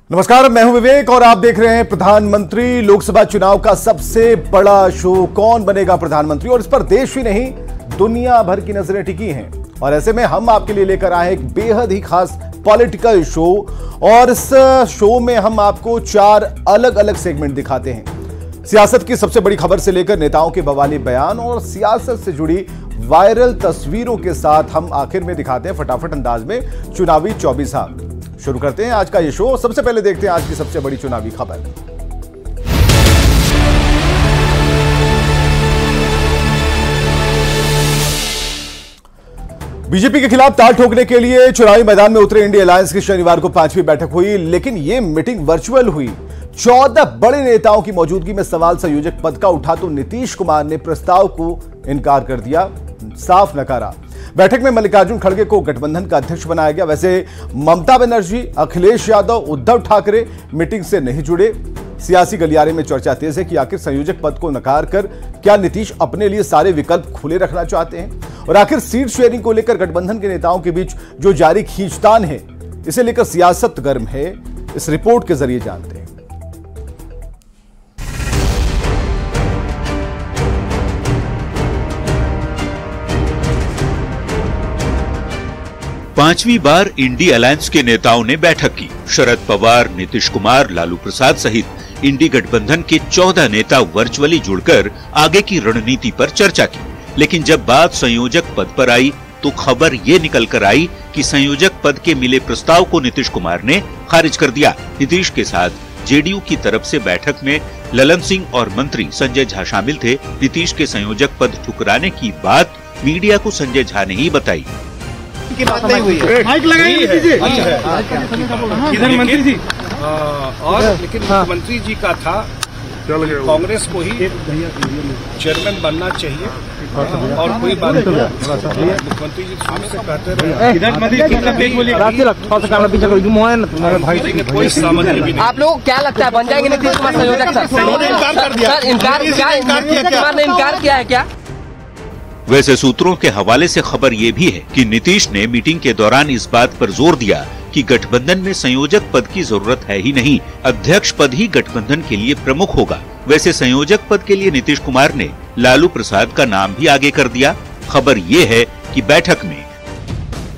नमस्कार, मैं हूं विवेक और आप देख रहे हैं प्रधानमंत्री। लोकसभा चुनाव का सबसे बड़ा शो कौन बनेगा प्रधानमंत्री, और इस पर देश ही नहीं दुनिया भर की नजरें टिकी हैं। और ऐसे में हम आपके लिए लेकर आए एक बेहद ही खास पॉलिटिकल शो, और इस शो में हम आपको 4 अलग अलग सेगमेंट दिखाते हैं। सियासत की सबसे बड़ी खबर से लेकर नेताओं के बवाली बयान और सियासत से जुड़ी वायरल तस्वीरों के साथ हम आखिर में दिखाते हैं फटाफट अंदाज में चुनावी 24 शुरू करते हैं आज का ये शो। सबसे पहले देखते हैं आज की सबसे बड़ी चुनावी खबर। बीजेपी के खिलाफ ताल ठोकने के लिए चुनावी मैदान में उतरे इंडिया अलायंस की शनिवार को 5वीं बैठक हुई, लेकिन यह मीटिंग वर्चुअल हुई। 14 बड़े नेताओं की मौजूदगी में सवाल संयोजक पद का उठा तो नीतीश कुमार ने प्रस्ताव को इनकार कर दिया, साफ नकारा। बैठक में मल्लिकार्जुन खड़गे को गठबंधन का अध्यक्ष बनाया गया। वैसे ममता बनर्जी, अखिलेश यादव, उद्धव ठाकरे मीटिंग से नहीं जुड़े। सियासी गलियारे में चर्चा तेज है कि आखिर संयोजक पद को नकार कर क्या नीतीश अपने लिए सारे विकल्प खुले रखना चाहते हैं, और आखिर सीट शेयरिंग को लेकर गठबंधन के नेताओं के बीच जो जारी खींचतान है, इसे लेकर सियासत गर्म है। इस रिपोर्ट के जरिए जानते हैं। 5वीं बार इंडी अलायंस के नेताओं ने बैठक की। शरद पवार, नीतीश कुमार, लालू प्रसाद सहित इंडी गठबंधन के 14 नेता वर्चुअली जुड़कर आगे की रणनीति पर चर्चा की। लेकिन जब बात संयोजक पद पर आई तो खबर ये निकल कर आई कि संयोजक पद के मिले प्रस्ताव को नीतीश कुमार ने खारिज कर दिया। नीतीश के साथ जेडीयू की तरफ से बैठक में ललन सिंह और मंत्री संजय झा शामिल थे। नीतीश के संयोजक पद ठुकराने की बात मीडिया को संजय झा ने ही बताई। की बात नहीं हुई है। माइक लगाइए दीजिए। इधर मंत्री जी और लेकिन मुख्यमंत्री जी का था कांग्रेस को ही चेयरमैन बनना चाहिए, और कोई बात नहीं। मुख्यमंत्री जी से कहते रहे इधर कोई समझ नहीं। आप लोग क्या लगता है बन जाएंगे नीतीश कुमार संयोजक? इनकार किया है क्या? वैसे सूत्रों के हवाले से खबर ये भी है कि नीतीश ने मीटिंग के दौरान इस बात पर जोर दिया कि गठबंधन में संयोजक पद की जरूरत है ही नहीं, अध्यक्ष पद ही गठबंधन के लिए प्रमुख होगा। वैसे संयोजक पद के लिए नीतीश कुमार ने लालू प्रसाद का नाम भी आगे कर दिया। खबर ये है कि बैठक में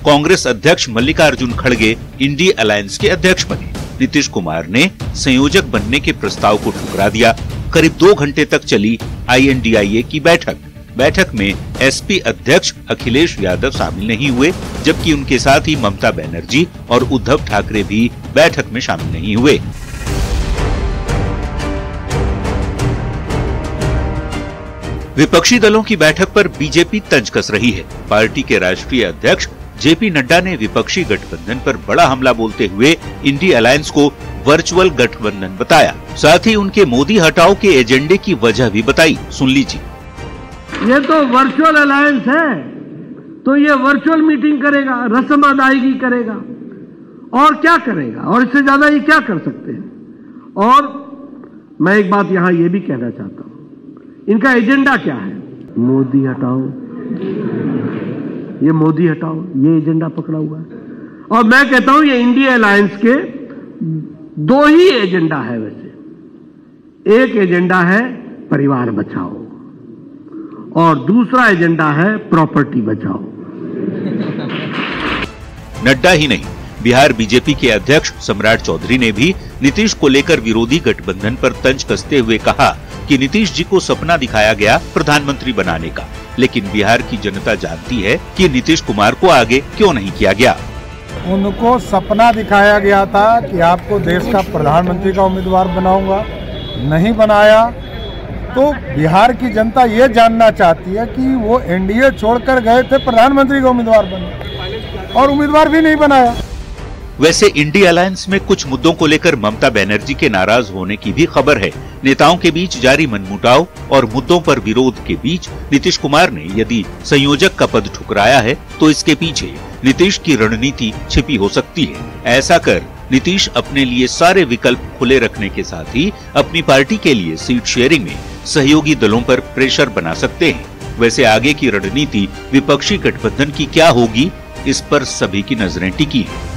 कांग्रेस अध्यक्ष मल्लिकार्जुन खड़गे इंडी अलायंस के अध्यक्ष बने। नीतीश कुमार ने संयोजक बनने के प्रस्ताव को ठुकरा दिया। करीब 2 घंटे तक चली INDIA की बैठक में एसपी अध्यक्ष अखिलेश यादव शामिल नहीं हुए, जबकि उनके साथ ही ममता बनर्जी और उद्धव ठाकरे भी बैठक में शामिल नहीं हुए। विपक्षी दलों की बैठक पर बीजेपी तंज कस रही है। पार्टी के राष्ट्रीय अध्यक्ष JP नड्डा ने विपक्षी गठबंधन पर बड़ा हमला बोलते हुए इंडी अलायंस को वर्चुअल गठबंधन बताया। साथ ही उनके मोदी हटाओ के एजेंडे की वजह भी बताई। सुन लीजिए। ये तो वर्चुअल अलायंस है, तो ये वर्चुअल मीटिंग करेगा, रस्म अदायगी करेगा, और क्या करेगा, और इससे ज्यादा ये क्या कर सकते हैं। और मैं एक बात यहां ये भी कहना चाहता हूं, इनका एजेंडा क्या है? मोदी हटाओ, ये मोदी हटाओ, ये एजेंडा पकड़ा हुआ है। और मैं कहता हूं ये इंडिया अलायंस के 2 ही एजेंडा है। वैसे एक एजेंडा है परिवार बचाओ, और दूसरा एजेंडा है प्रॉपर्टी बचाओ। नड्डा ही नहीं, बिहार बीजेपी के अध्यक्ष सम्राट चौधरी ने भी नीतीश को लेकर विरोधी गठबंधन पर तंज कसते हुए कहा कि नीतीश जी को सपना दिखाया गया प्रधानमंत्री बनाने का, लेकिन बिहार की जनता जानती है कि नीतीश कुमार को आगे क्यों नहीं किया गया। उनको सपना दिखाया गया था कि आपको देश का प्रधानमंत्री का उम्मीदवार बनाऊंगा, नहीं बनाया। तो बिहार की जनता ये जानना चाहती है कि वो एनडीए छोड़कर गए थे, प्रधानमंत्री का उम्मीदवार बने, और उम्मीदवार भी नहीं बनाया। वैसे इंडी अलायंस में कुछ मुद्दों को लेकर ममता बनर्जी के नाराज होने की भी खबर है। नेताओं के बीच जारी मनमुटाव और मुद्दों पर विरोध के बीच नीतीश कुमार ने यदि संयोजक का पद ठुकराया है तो इसके पीछे नीतीश की रणनीति छिपी हो सकती है। ऐसा कर नीतीश अपने लिए सारे विकल्प खुले रखने के साथ ही अपनी पार्टी के लिए सीट शेयरिंग में सहयोगी दलों पर प्रेशर बना सकते हैं। वैसे आगे की रणनीति विपक्षी गठबंधन की क्या होगी, इस पर सभी की नजरें टिकी हैं।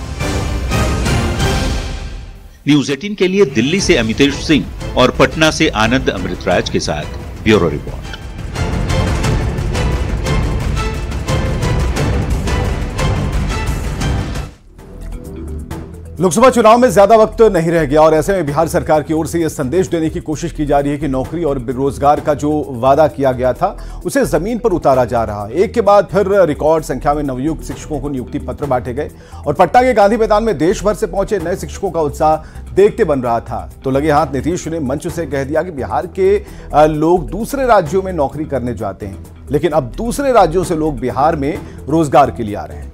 न्यूज 18 के लिए दिल्ली से अमितेश सिंह और पटना से आनंद अमृतराज के साथ ब्यूरो रिपोर्ट। लोकसभा चुनाव में ज्यादा वक्त नहीं रह गया और ऐसे में बिहार सरकार की ओर से यह संदेश देने की कोशिश की जा रही है कि नौकरी और बेरोजगार का जो वादा किया गया था उसे जमीन पर उतारा जा रहा है। एक के बाद फिर रिकॉर्ड संख्या में नवनियुक्त शिक्षकों को नियुक्ति पत्र बांटे गए और पटना के गांधी मैदान में देश भर से पहुंचे नए शिक्षकों का उत्साह देखते बन रहा था। तो लगे हाथ नीतीश ने मंच से कह दिया कि बिहार के लोग दूसरे राज्यों में नौकरी करने जाते हैं, लेकिन अब दूसरे राज्यों से लोग बिहार में रोजगार के लिए आ रहे हैं।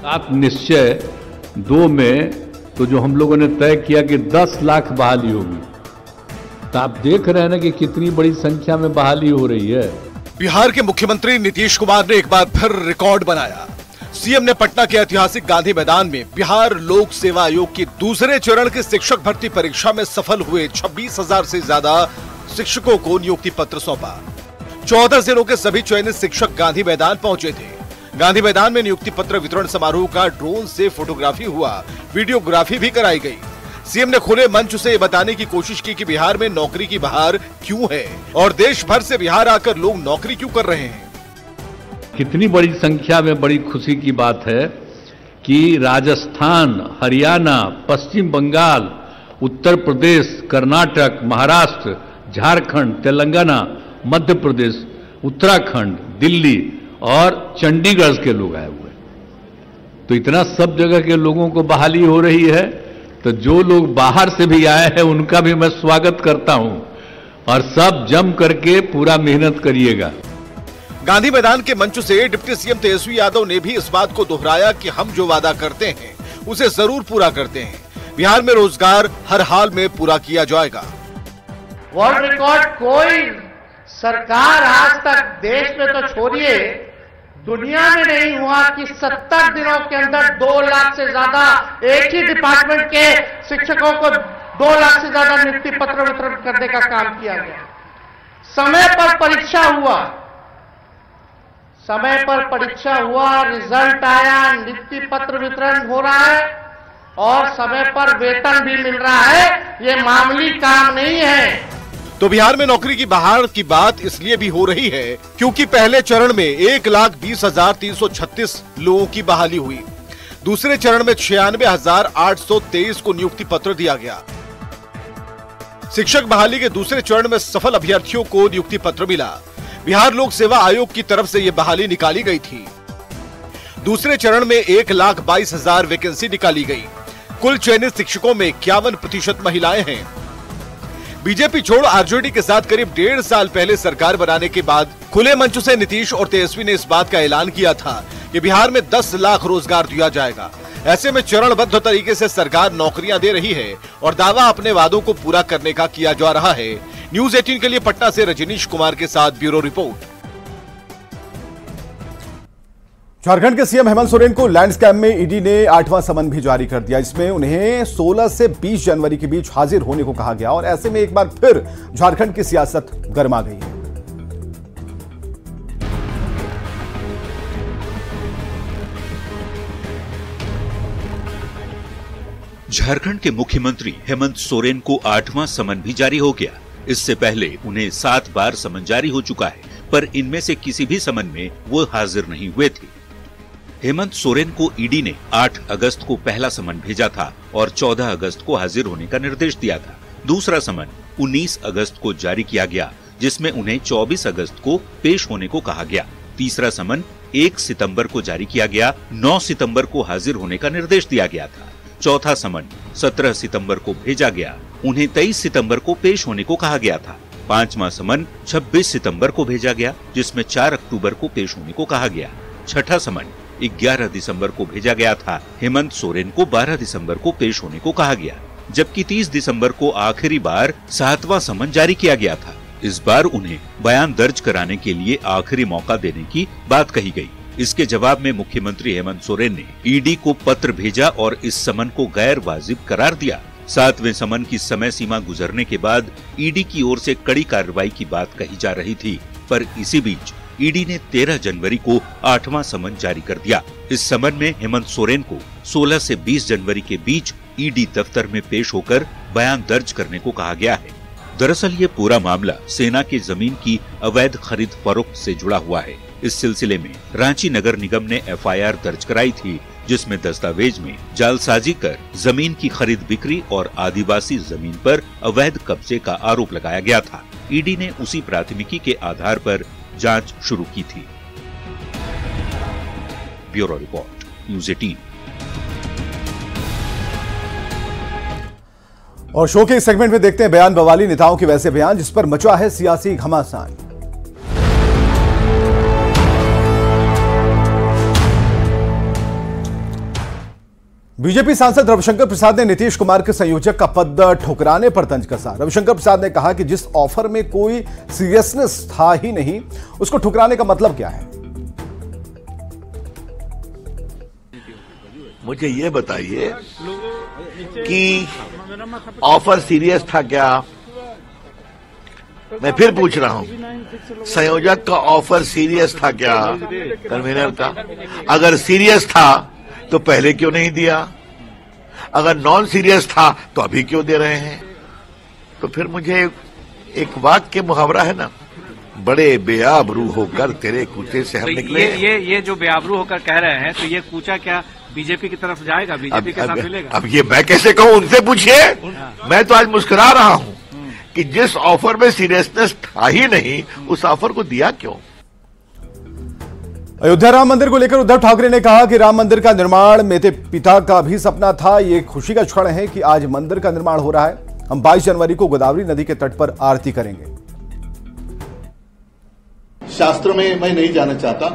आप निश्चय 2 में तो जो हम लोगों ने तय किया कि 10 लाख बहाली होगी, तो आप देख रहे हैं ना कि कितनी बड़ी संख्या में बहाली हो रही है। बिहार के मुख्यमंत्री नीतीश कुमार ने एक बार फिर रिकॉर्ड बनाया। सीएम ने पटना के ऐतिहासिक गांधी मैदान में बिहार लोक सेवा आयोग की दूसरे चरण की शिक्षक भर्ती परीक्षा में सफल हुए 26,000 से ज्यादा शिक्षकों को नियुक्ति पत्र सौंपा। 14 जिलों के सभी चयनित शिक्षक गांधी मैदान पहुंचे थे। गांधी मैदान में नियुक्ति पत्र वितरण समारोह का ड्रोन से फोटोग्राफी हुआ, वीडियोग्राफी भी कराई गई। सीएम ने खुले मंच से बताने की कोशिश की कि बिहार में नौकरी की बहार क्यों है और देश भर से बिहार आकर लोग नौकरी क्यों कर रहे हैं। कितनी बड़ी संख्या में बड़ी खुशी की बात है कि राजस्थान, हरियाणा, पश्चिम बंगाल, उत्तर प्रदेश, कर्नाटक, महाराष्ट्र, झारखंड, तेलंगाना, मध्य प्रदेश, उत्तराखंड, दिल्ली और चंडीगढ़ के लोग आए हुए। तो इतना सब जगह के लोगों को बहाली हो रही है, तो जो लोग बाहर से भी आए हैं उनका भी मैं स्वागत करता हूं और सब जम करके पूरा मेहनत करिएगा। गांधी मैदान के मंच से डिप्टी सीएम तेजस्वी यादव ने भी इस बात को दोहराया कि हम जो वादा करते हैं उसे जरूर पूरा करते हैं। बिहार में रोजगार हर हाल में पूरा किया जाएगा। वर्ल्ड रिकॉर्ड कोई सरकार आज तक देश में तो छोड़िए दुनिया में नहीं हुआ कि 70 दिनों के अंदर 2 लाख से ज्यादा एक ही डिपार्टमेंट के शिक्षकों को 2 लाख से ज्यादा नियुक्ति पत्र वितरण करने का काम किया गया। समय पर परीक्षा हुआ, समय पर परीक्षा हुआ, रिजल्ट आया, नियुक्ति पत्र वितरण हो रहा है और समय पर वेतन भी मिल रहा है। ये मामूली काम नहीं है। तो बिहार में नौकरी की बहार की बात इसलिए भी हो रही है क्योंकि पहले चरण में 1,20,336 लोगों की बहाली हुई। दूसरे चरण में 96,823 को नियुक्ति पत्र दिया गया। शिक्षक बहाली के दूसरे चरण में सफल अभ्यर्थियों को नियुक्ति पत्र मिला। बिहार लोक सेवा आयोग की तरफ से यह बहाली निकाली गई थी। दूसरे चरण में 1,22,000 वैकेंसी निकाली गई। कुल चयनित शिक्षकों में 51% महिलाएं हैं। बीजेपी छोड़ आरजेडी के साथ करीब 1.5 साल पहले सरकार बनाने के बाद खुले मंच से नीतीश और तेजस्वी ने इस बात का ऐलान किया था कि बिहार में 10 लाख रोजगार दिया जाएगा। ऐसे में चरणबद्ध तरीके से सरकार नौकरियां दे रही है और दावा अपने वादों को पूरा करने का किया जा रहा है। न्यूज 18 के लिए पटना से रजनीश कुमार के साथ ब्यूरो रिपोर्ट। झारखंड के सीएम हेमंत सोरेन को लैंड स्कैम में ईडी ने 8वां समन भी जारी कर दिया। इसमें उन्हें 16 से 20 जनवरी के बीच हाजिर होने को कहा गया और ऐसे में एक बार फिर झारखंड की सियासत गर्मा गई है। झारखंड के मुख्यमंत्री हेमंत सोरेन को 8वां समन भी जारी हो गया। इससे पहले उन्हें 7 बार समन जारी हो चुका है, पर इनमें से किसी भी समन में वो हाजिर नहीं हुए थे। हेमंत सोरेन को ईडी ने 8 अगस्त को पहला समन भेजा था और 14 अगस्त को हाजिर होने का निर्देश दिया था। दूसरा समन 19 अगस्त को जारी किया गया, जिसमें उन्हें 24 अगस्त को पेश होने को कहा गया। तीसरा समन 1 सितंबर को जारी किया गया। 9 सितंबर को हाजिर होने का निर्देश दिया गया था। चौथा समन 17 सितंबर को भेजा गया। उन्हें 23 सितंबर को पेश होने को कहा गया था। 5वां समन 26 सितंबर को भेजा गया, जिसमें 4 अक्टूबर को पेश होने को कहा गया। छठा समन 11 दिसंबर को भेजा गया था। हेमंत सोरेन को 12 दिसंबर को पेश होने को कहा गया, जबकि 30 दिसंबर को आखिरी बार 7वां समन जारी किया गया था। इस बार उन्हें बयान दर्ज कराने के लिए आखिरी मौका देने की बात कही गई। इसके जवाब में मुख्यमंत्री हेमंत सोरेन ने ईडी को पत्र भेजा और इस समन को गैर वाजिब करार दिया। 7वें समन की समय सीमा गुजरने के बाद ईडी की ओर से कड़ी कार्रवाई की बात कही जा रही थी, पर इसी बीच ईडी ने 13 जनवरी को 8वां समन जारी कर दिया। इस समन में हेमंत सोरेन को 16 से 20 जनवरी के बीच ईडी दफ्तर में पेश होकर बयान दर्ज करने को कहा गया है। दरअसल ये पूरा मामला सेना की जमीन की अवैध खरीद फरोख्त से जुड़ा हुआ है। इस सिलसिले में रांची नगर निगम ने एफआईआर दर्ज कराई थी, जिसमें दस्तावेज में जालसाजी कर जमीन की खरीद बिक्री और आदिवासी जमीन पर अवैध कब्जे का आरोप लगाया गया था। ईडी ने उसी प्राथमिकी के आधार पर जांच शुरू की थी। Bureau report, news 18। और शो के इस सेगमेंट में देखते हैं बयान बवाली नेताओं के वैसे बयान जिस पर मचा है सियासी घमासान। बीजेपी सांसद रविशंकर प्रसाद ने नीतीश कुमार के संयोजक का पद ठुकराने पर तंज कसा। रविशंकर प्रसाद ने कहा कि जिस ऑफर में कोई सीरियसनेस था ही नहीं, उसको ठुकराने का मतलब क्या है? मुझे ये बताइए कि ऑफर सीरियस था क्या? मैं फिर पूछ रहा हूं, संयोजक का ऑफर सीरियस था क्या? कन्वीनर का अगर सीरियस था तो पहले क्यों नहीं दिया? अगर नॉन सीरियस था तो अभी क्यों दे रहे हैं? तो फिर मुझे एक वाक्य मुहावरा है ना, बड़े बेआबरू होकर तेरे कूचे से हम निकले। ये जो बेआबरू होकर कह रहे हैं, तो ये कूचा क्या बीजेपी की तरफ जाएगा? बीजेपी के साथ मिलेगा? अब ये मैं कैसे कहूं, उनसे पूछिए। मैं तो आज मुस्कुरा रहा हूं कि जिस ऑफर में सीरियसनेस था ही नहीं, उस ऑफर को दिया क्यों? अयोध्या राम मंदिर को लेकर उद्धव ठाकरे ने कहा कि राम मंदिर का निर्माण मेरे पिता का भी सपना था। ये खुशी का क्षण है कि आज मंदिर का निर्माण हो रहा है। हम 22 जनवरी को गोदावरी नदी के तट पर आरती करेंगे। शास्त्र में मैं नहीं जाना चाहता,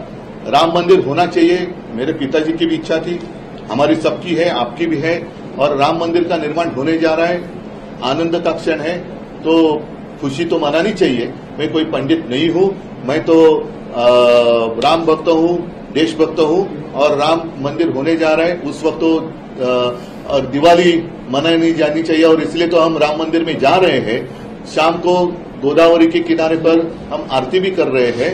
राम मंदिर होना चाहिए। मेरे पिताजी की भी इच्छा थी, हमारी सबकी है, आपकी भी है, और राम मंदिर का निर्माण होने जा रहा है। आनंद का क्षण है, तो खुशी तो मनानी चाहिए। मैं कोई पंडित नहीं हूं, मैं तो राम भक्त हूं, देशभक्त हूं, और राम मंदिर होने जा रहा है। उस वक्त तो दिवाली मनाई जानी चाहिए, और इसलिए तो हम राम मंदिर में जा रहे हैं। शाम को गोदावरी के किनारे पर हम आरती भी कर रहे हैं।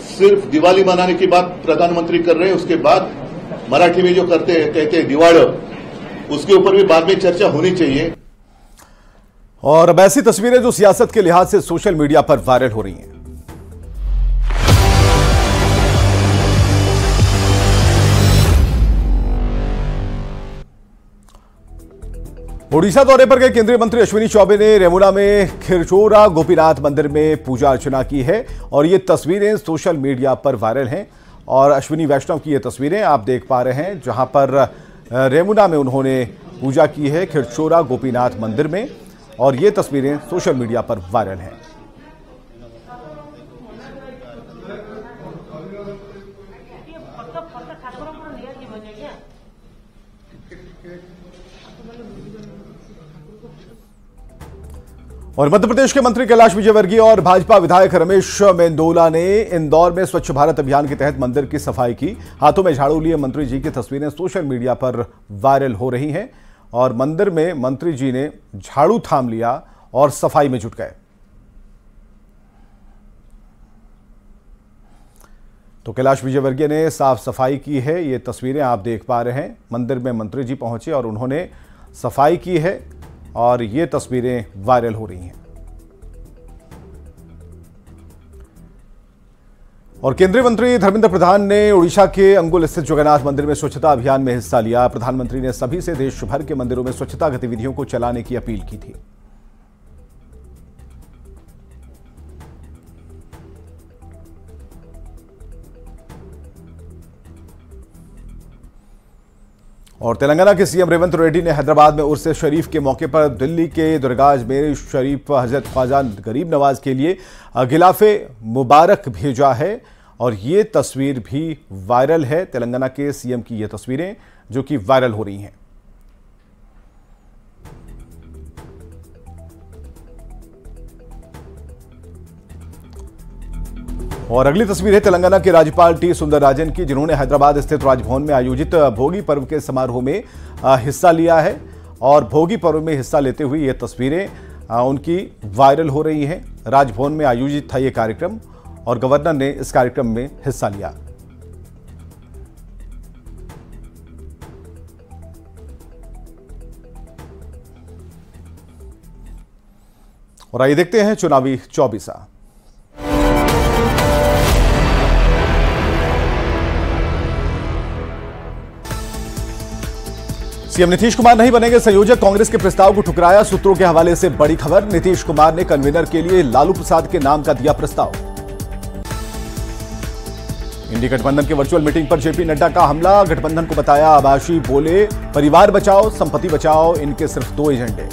सिर्फ दिवाली मनाने की बात प्रधानमंत्री कर रहे हैं, उसके बाद मराठी में जो कहते हैं दिवाड़, उसके ऊपर भी बाद में चर्चा होनी चाहिए। और अब ऐसी तस्वीरें जो सियासत के लिहाज से सोशल मीडिया पर वायरल हो रही हैं। ओडिशा दौरे पर गए केंद्रीय मंत्री अश्विनी चौबे ने रेमुना में खिरचोरा गोपीनाथ मंदिर में पूजा अर्चना की है और ये तस्वीरें सोशल मीडिया पर वायरल हैं। और अश्विनी वैष्णव की ये तस्वीरें आप देख पा रहे हैं, जहां पर रेमुना में उन्होंने पूजा की है खिरचोरा गोपीनाथ मंदिर में, और ये तस्वीरें सोशल मीडिया पर वायरल हैं। और मध्य प्रदेश के मंत्री कैलाश विजयवर्गीय और भाजपा विधायक रमेश मेंदोला ने इंदौर में स्वच्छ भारत अभियान के तहत मंदिर की सफाई की। हाथों में झाड़ू लिए मंत्री जी की तस्वीरें सोशल मीडिया पर वायरल हो रही हैं और मंदिर में मंत्री जी ने झाड़ू थाम लिया और सफाई में जुट गए। तो कैलाश विजयवर्गीय ने साफ सफाई की है, ये तस्वीरें आप देख पा रहे हैं। मंदिर में मंत्री जी पहुंचे और उन्होंने सफाई की है और ये तस्वीरें वायरल हो रही हैं। और केंद्रीय मंत्री धर्मेंद्र प्रधान ने ओडिशा के अंगुल स्थित जगन्नाथ मंदिर में स्वच्छता अभियान में हिस्सा लिया। प्रधानमंत्री ने सभी से देश भर के मंदिरों में स्वच्छता गतिविधियों को चलाने की अपील की थी। और तेलंगाना के सीएम रेवंत रेड्डी ने हैदराबाद में उर्स शरीफ के मौके पर दिल्ली के दरगाह में शरीफ हजरत ख्वाजा गरीब नवाज के लिए गिलाफे मुबारक भेजा है और ये तस्वीर भी वायरल है। तेलंगाना के सीएम की ये तस्वीरें जो कि वायरल हो रही हैं। और अगली तस्वीर है तेलंगाना के राज्यपाल टी सुंदरराजन की, जिन्होंने हैदराबाद स्थित राजभवन में आयोजित भोगी पर्व के समारोह में हिस्सा लिया है और भोगी पर्व में हिस्सा लेते हुए ये तस्वीरें उनकी वायरल हो रही हैं। राजभवन में आयोजित था ये कार्यक्रम और गवर्नर ने इस कार्यक्रम में हिस्सा लिया। और आइए देखते हैं चुनावी चौबीसा। सीएम नीतीश कुमार नहीं बनेंगे संयोजक, कांग्रेस के प्रस्ताव को ठुकराया। सूत्रों के हवाले से बड़ी खबर, नीतीश कुमार ने कन्वीनर के लिए लालू प्रसाद के नाम का दिया प्रस्ताव। इंडी गठबंधन की वर्चुअल मीटिंग पर जेपी नड्डा का हमला, गठबंधन को बताया आभासी, बोले परिवार बचाओ संपत्ति बचाओ, इनके सिर्फ दो एजेंडे।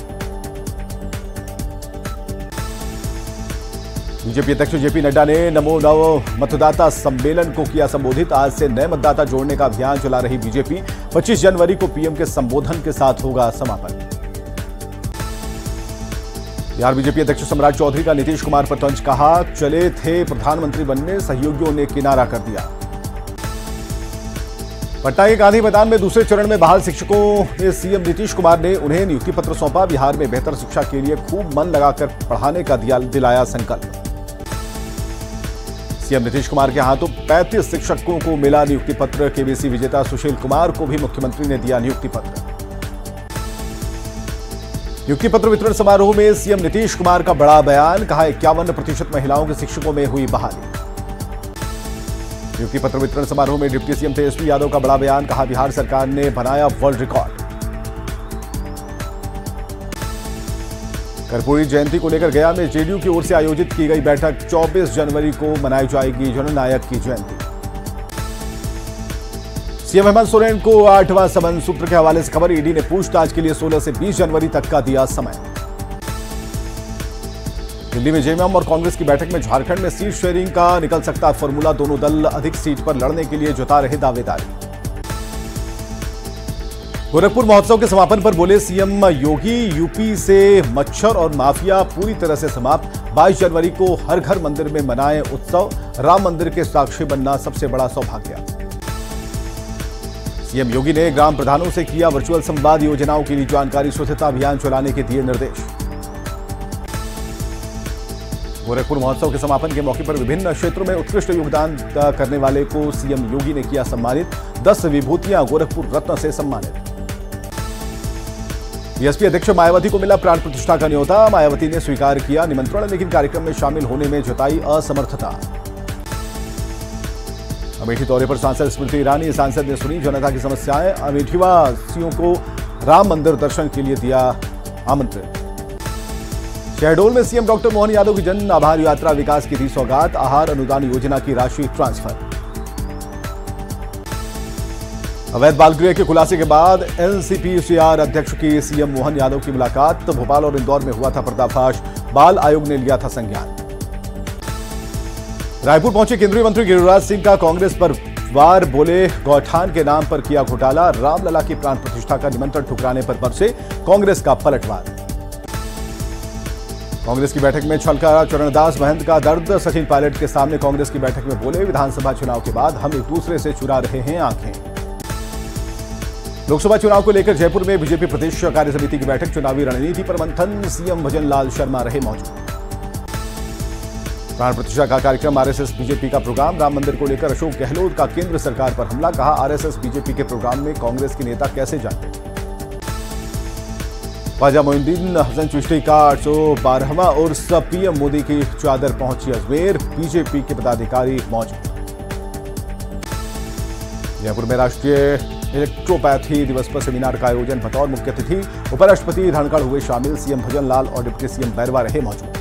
बीजेपी अध्यक्ष जेपी नड्डा ने नमो नव मतदाता सम्मेलन को किया संबोधित। आज से नए मतदाता जोड़ने का अभियान चला रही बीजेपी, 25 जनवरी को पीएम के संबोधन के साथ होगा समापन। बिहार बीजेपी अध्यक्ष सम्राट चौधरी का नीतीश कुमार पर तंज, कहा चले थे प्रधानमंत्री बनने, सहयोगियों ने किनारा कर दिया। पटना के गांधी मैदान में दूसरे चरण में बहाल शिक्षकों ने सीएम नीतीश कुमार ने उन्हें नियुक्ति पत्र सौंपा। बिहार में बेहतर शिक्षा के लिए खूब मन लगाकर पढ़ाने का दिलाया संकल्प। सीएम नीतीश कुमार के हाथों 35 शिक्षकों को मिला नियुक्ति पत्र। केबीसी विजेता सुशील कुमार को भी मुख्यमंत्री ने दिया नियुक्ति पत्र। नियुक्ति पत्र वितरण समारोह में सीएम नीतीश कुमार का बड़ा बयान, कहा 51% महिलाओं के शिक्षकों में हुई बहाली। नियुक्ति पत्र वितरण समारोह में डिप्टी सीएम तेजस्वी यादव का बड़ा बयान, कहा बिहार सरकार ने बनाया वर्ल्ड रिकॉर्ड। कर्पूरी जयंती को लेकर गया में जेडीयू की ओर से आयोजित की गई बैठक, 24 जनवरी को मनाई जाएगी जननायक की जयंती। सीएम हेमंत सोरेन को 8वां समन, सूत्र के हवाले से खबर, ईडी ने पूछताछ के लिए 16 से 20 जनवरी तक का दिया समय। दिल्ली में जेएमएम और कांग्रेस की बैठक में झारखंड में सीट शेयरिंग का निकल सकता फॉर्मूला, दोनों दल अधिक सीट पर लड़ने के लिए जता रहे दावेदारी। गोरखपुर महोत्सव के समापन पर बोले सीएम योगी, यूपी से मच्छर और माफिया पूरी तरह से समाप्त। 22 जनवरी को हर घर मंदिर में मनाएं उत्सव, राम मंदिर के साक्षी बनना सबसे बड़ा सौभाग्य। सीएम योगी ने ग्राम प्रधानों से किया वर्चुअल संवाद, योजनाओं के लिए जानकारी स्वच्छता अभियान चलाने के दिए निर्देश। गोरखपुर महोत्सव के समापन के मौके पर विभिन्न क्षेत्रों में उत्कृष्ट योगदान करने वाले को सीएम योगी ने किया सम्मानित। 10 विभूतियां गोरखपुर रत्न से सम्मानित। बीएसपी अध्यक्ष मायावती को मिला प्राण प्रतिष्ठा का न्योता, मायावती ने स्वीकार किया निमंत्रण, लेकिन कार्यक्रम में शामिल होने में जताई असमर्थता। अमेठी दौरे पर सांसद स्मृति ईरानी, सांसद ने सुनी जनता की समस्याएं, अमेठी वासियों को राम मंदिर दर्शन के लिए दिया आमंत्रण। शहडोल में सीएम डॉक्टर मोहन यादव की जन आभार यात्रा, विकास की दी सौगात, आहार अनुदान योजना की राशि ट्रांसफर। अवैध बाल गृह के खुलासे के बाद एनसीपीसीआर अध्यक्ष की सीएम मोहन यादव की मुलाकात, भोपाल और इंदौर में हुआ था पर्दाफाश, बाल आयोग ने लिया था संज्ञान। रायपुर पहुंचे केंद्रीय मंत्री गिरिराज सिंह का कांग्रेस पर वार, बोले गौठान के नाम पर किया घोटाला, रामलला की प्राण प्रतिष्ठा का निमंत्रण ठुकराने पर बरसे कांग्रेस का पलटवार। कांग्रेस की बैठक में छलका चरणदास महंत का दर्द, सचिन पायलट के सामने कांग्रेस की बैठक में बोले विधानसभा चुनाव के बाद हम एक दूसरे से चुरा रहे हैं आंखें। लोकसभा चुनाव को लेकर जयपुर में बीजेपी प्रदेश कार्य समिति की बैठक, चुनावी रणनीति पर मंथन, सीएम भजनलाल शर्मा रहे मौजूद। प्राण प्रतिष्ठा का कार्यक्रम, आरएसएस बीजेपी का प्रोग्राम, राम मंदिर को लेकर अशोक गहलोत का केंद्र सरकार पर हमला, कहा आरएसएस बीजेपी के प्रोग्राम में कांग्रेस के नेता कैसे जाते। ख्वाजा मोइनुद्दीन हसन चिश्ती का 812वां उर्स, पीएम मोदी की चादर पहुंची अजमेर, बीजेपी के पदाधिकारी मौजूद। जयपुर में राष्ट्रीय इलेक्ट्रोपैथी दिवस पर सेमिनार का आयोजन, बतौर मुख्य अतिथि उपराष्ट्रपति धनखड़ हुए शामिल, सीएम भजनलाल और डिप्टी सीएम बैरवा रहे मौजूद।